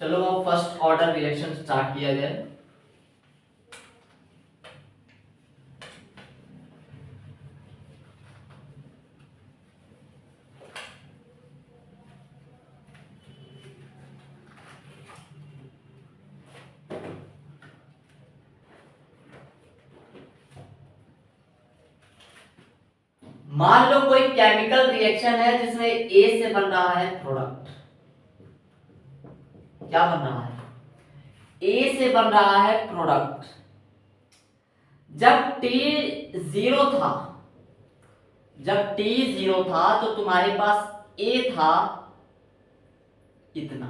Speaker 1: चलो अब फर्स्ट ऑर्डर रिएक्शन स्टार्ट किया जाए। मान लो कोई केमिकल रिएक्शन है जिसमें ए से बन रहा है प्रोडक्ट। क्या बन रहा है? ए से बन रहा है प्रोडक्ट। जब टी जीरो था तो तुम्हारे पास ए था इतना,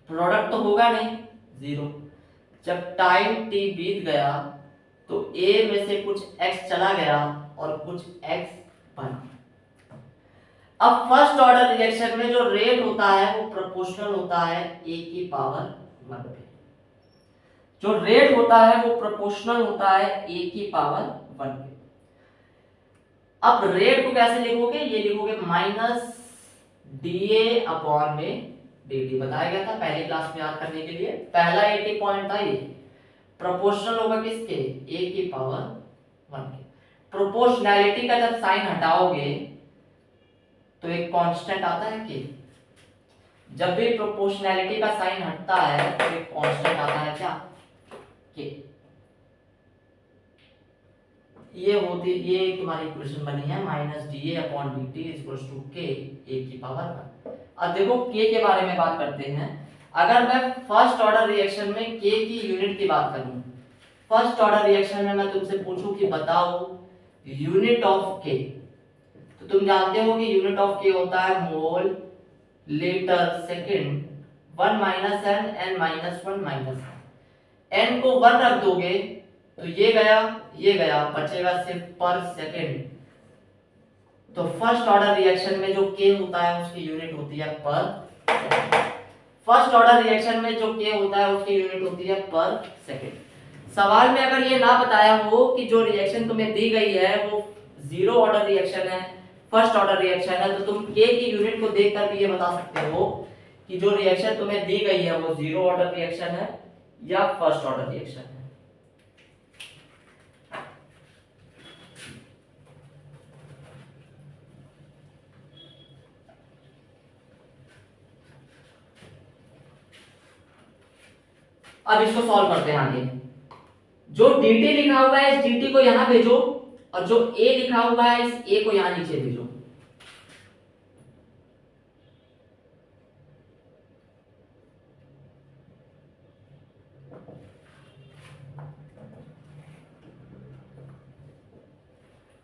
Speaker 1: प्रोडक्ट तो होगा नहीं, जीरो। जब टाइम टी बीत गया तो ए में से कुछ एक्स चला गया और कुछ एक्स बना। अब फर्स्ट ऑर्डर रिएक्शन में जो रेट होता है वो प्रोपोर्शनल होता है ए की पावर 1 पे। जो रेट होता है वो प्रोपोर्शनल होता है ए की पावर 1 पे। अब रेट को कैसे लिखोगे? ये लिखोगे माइनस डीए अपॉन में dt। बताया गया था पहली क्लास में याद करने के लिए। पहला 80 पॉइंट था ये। प्रोपोर्शनल होगा किसके? a की पावर 1 के। प्रोपोर्शनैलिटी का जब साइन हटाओगे तो एक कांस्टेंट आता है के। जब भी प्रोपोर्शनैलिटी का साइन हटता है तो एक कांस्टेंट आता है क्या? के। ये तुम्हारी इक्वेशन बनी है minus D A upon D T equals to K A की पावर 1। अब देखो के के बारे में बात करते हैं। अगर मैं फर्स्ट ऑर्डर रिएक्शन में के की यूनिट की बात करूं, फर्स्ट ऑर्डर रिएक्शन में मैं तुमसे पूछूं कि बताओ यूनिट ऑफ के, तो तुम जानते हो कि यूनिट ऑफ के होता है mole litre second 1 minus N N minus 1 minus N को 1 रख दोगे तो ये गया, बचेगा सिर्फ पर सेकंड। तो फर्स्ट ऑर्डर रिएक्शन में जो के होता है उसकी यूनिट होती है पर सेकंड। फर्स्ट ऑर्डर रिएक्शन में जो के होता है उसकी यूनिट होती है पर सेकंड। सवाल में अगर ये ना बताया हो कि जो रिएक्शन तुम्हें दी गई है वो जीरो ऑर्डर रिएक्शन है, फर्स्ट ऑर्डर रिएक्शन है, तो तुम के की यूनिट को देखकर भी ये बता सकते हो कि जो रिएक्शन तुम्हें दी गई है वो जीरो ऑर्डर रिएक्शन है या फर्स्ट ऑर्डर रिएक्शन है। अब इसको सॉल्व करते हैं आगे। जो dt लिखा हुआ है इस dt को यहां भेजो और जो a लिखा हुआ है इस a को यहां नीचे भेजो।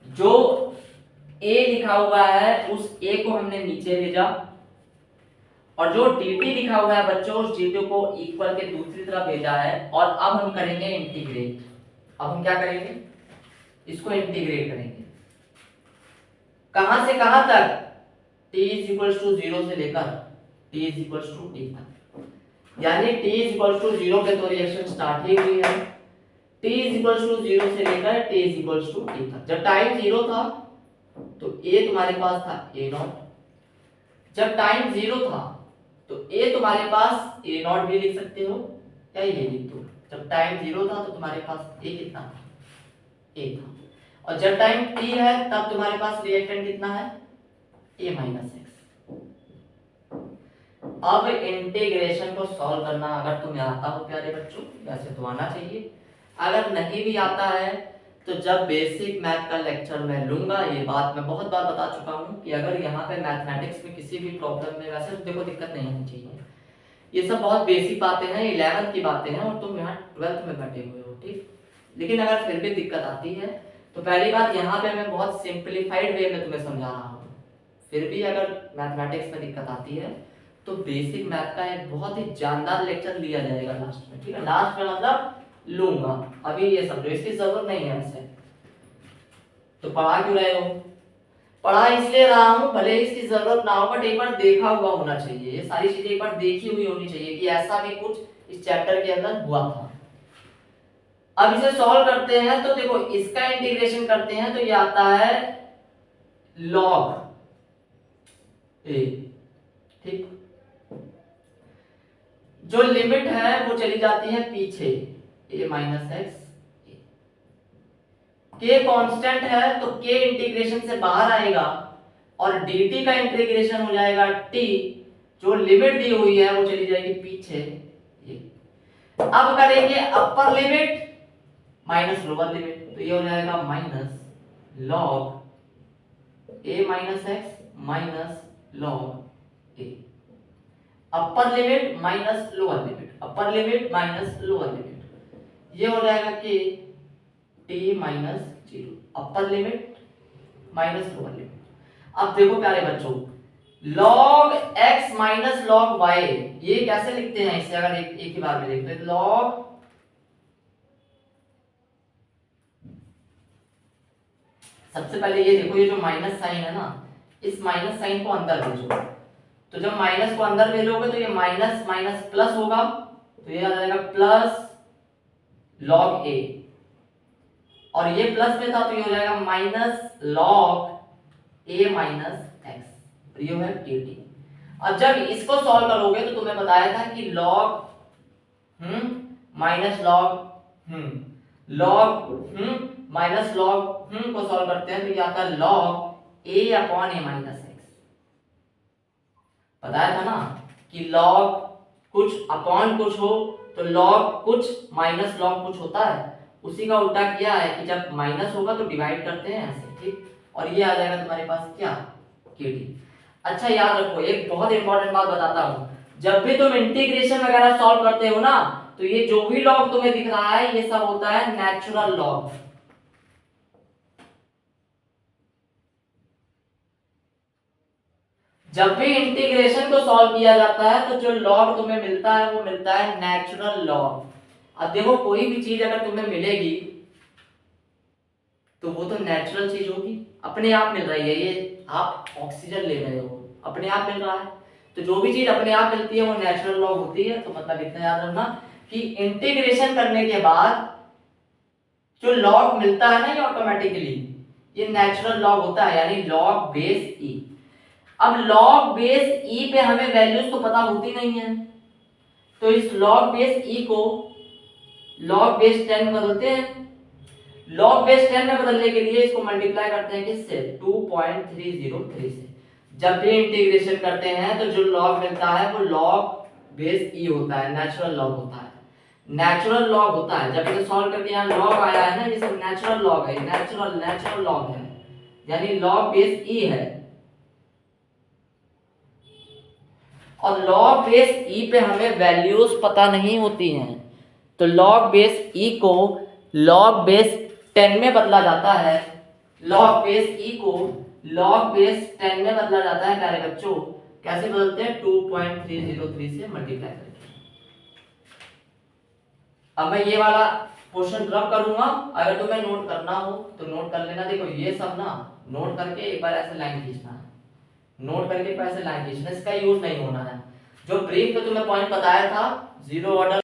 Speaker 1: जो a लिखा हुआ है उस a को हमने नीचे भेजा और जो dt लिखा हुआ है बच्चों उस dt को इक्वल के दूसरी तरफ भेजा है। और अब हम करेंगे इंटीग्रेट। अब हम क्या करेंगे? इसको इंटीग्रेट करेंगे। कहां से कहां तक? t इज इक्वल्स टू 0 से लेकर t is equals to t तक। यानी t इज इक्वल्स टू 0 पे तो रिएक्शन स्टार्ट ही हुई है। t इज इक्वल्स टू 0 से लेकर t is equals to t तक। जब टाइम 0 था तो a तुम्हारे पास था a0। जब टाइम 0 था तो a तुम्हारे पास a0 भी लिख सकते हो या ये लिख दो। जब टाइम 0 था तो तुम्हारे पास a कितना था? a था। और जब टाइम t है तब तुम्हारे पास रिएक्टेंट कितना है? a minus x. अब इंटीग्रेशन को सॉल्व करना अगर तुम्हें आता हो प्यारे बच्चों, वैसे तो आना चाहिए। अगर नहीं भी आता है तो जब बेसिक मैथ का लेक्चर मैं लूंगा, ये बात मैं बहुत बार बता चुका हूँ कि अगर यहाँ पे मैथमेटिक्स में किसी भी प्रॉब्लम में, वैसे देखो दिक्कत नहीं होनी चाहिए, ये सब बहुत बेसिक बातें हैं, 11th की बातें हैं और तुम यहाँ 12th में बैठे हुए हो, ठीक। लेकिन अगर फिर भी दिक्कत आती है तो पहली बात यहाँ पे मैं बहुत सिंप्लीफाइड वे में तुम्हें समझा रहा हूँ, फिर भी अगर मैथमेटिक्स में दिक्कत आती है तो बेसिक मैथ का एक बहुत ही जानदार लेक्चर लिया जाएगा लास्ट में, ठीक है। लास्ट में मतलब लूंगा, अभी ये समझो, इसकी जरूरत नहीं है वैसे। तो पढ़ा क्यों रहे हो? पढ़ा इसलिए रहा हूं भले इसकी जरूरत ना हो, बट एक बार देखा हुआ होना चाहिए, ये सारी चीजें एक बार देखी हुई होनी चाहिए कि ऐसा भी कुछ इस चैप्टर के अंदर हुआ था। अब इसे सॉल्व करते हैं तो देखो इसका इंटीग्रेशन करते हैं तो ये आता है log a, ठीक। जो लिमिट है वो चली जाती है पीछे a माइनस एक्स, के कांस्टेंट है तो के इंटीग्रेशन से बाहर आएगा और dt का इंटीग्रेशन हो जाएगा t, जो लिमिट दी हुई है वो चली जाएगी पीछे ये। अब करेंगे upper limit minus lower limit, तो ये हो जाएगा minus log a minus x minus log a। Upper limit minus lower limit, upper limit minus lower limit, ये हो जाएगा कि t minus 0, upper limit minus lower limit. अब देखो प्यारे बच्चों, log x minus log y, ये कैसे लिखते हैं इसे, अगर एक ही बार में देखते हैं log, सबसे पहले ये देखो, ये जो माइनस साइन है ना, इस माइनस साइन को अंदर भेजो, तो जब माइनस को अंदर भेजोगे तो ये माइनस माइनस प्लस होगा, तो ये आ जाएगा प्लस log a, और ये प्लस में था तो ये हो जाएगा minus log a minus x, और ये है dt। अब जब इसको सॉल्व करोगे तो तुम्हें बताया था कि log minus log minus log को सॉल्व करते हैं तो ये आता है log a upon a minus x. बताया था ना कि log कुछ अपॉन कुछ हो तो log कुछ माइनस log कुछ होता है, उसी का उल्टा किया है कि जब माइनस होगा तो डिवाइड करते हैं ऐसे, ठीक। और ये आ जाएगा तुम्हारे पास क्या, kt। अच्छा याद रखो, एक बहुत इंपॉर्टेंट बात बताता हूं, जब भी तुम इंटीग्रेशन वगैरह सॉल्व करते हो ना, तो ये जो भी लॉग तुम्हें दिख रहा है ये सब होता है नेचुरल लॉग। जब भी इंटीग्रेशन को सॉल्व किया जाता है तो जो लॉग तुम्हें मिलता है वो मिलता है नेचुरल लॉग। अब देखो कोई भी चीज अगर तुम्हें मिलेगी तो वो तो नेचुरल चीज होगी, अपने आप मिल रही है, ये आप ऑक्सीजन ले रहे हो अपने आप मिल रहा है, तो जो भी चीज अपने आप मिलती है वो नेचुरल लॉग होती है। तो मतलब इतना याद रखना कि इंटीग्रेशन करने के बाद जो लॉग मिलता है ना ये ऑटोमेटिकली ये नेचुरल लॉग होता है, यानी लॉग बेस ई। अब लॉग बेस ई पे हमें वैल्यूज तो पता होती नहीं है, तो इस लॉग बेस ई को लॉग बेस 10 में बदलते हैं। लॉग बेस 10 में बदलने के लिए इसको मल्टीप्लाई करते हैं किससे, 2.303 से। जब भी इंटीग्रेशन करते हैं तो जो लॉग मिलता है वो लॉग बेस ई होता है, नेचुरल लॉग होता है, नेचुरल लॉग होता है। जब इसे सॉल्व करके यहाँ लॉग आया है ना, ये सब नेचुरल लॉग है, नेचुरल लॉग है, यानी लॉग बेस ई है। और लॉग बेस ई पे हमें वैल्यूज पता नहीं होती हैं, तो लॉग बेस ई को लॉग बेस 10 में बदला जाता है, लॉग बेस ई को लॉग बेस 10 में बदला जाता है प्यारे बच्चों। कैसे बदलते हैं, 2.303 से मल्टीप्लाई करके। अब मैं ये वाला क्वेश्चन रब करूंगा, अगर तुम्हें नोट करना हो तो नोट कर लेना। देखो ये सब ना नोट करके एक बार ऐसे लाइन खींचना है, नोट करके एक बार ऐसे लाइन खींचना, इसका यूज नहीं होना है। जो ब्रीफ में तुम्हें पॉइंट बताया था, जीरो ऑर्डर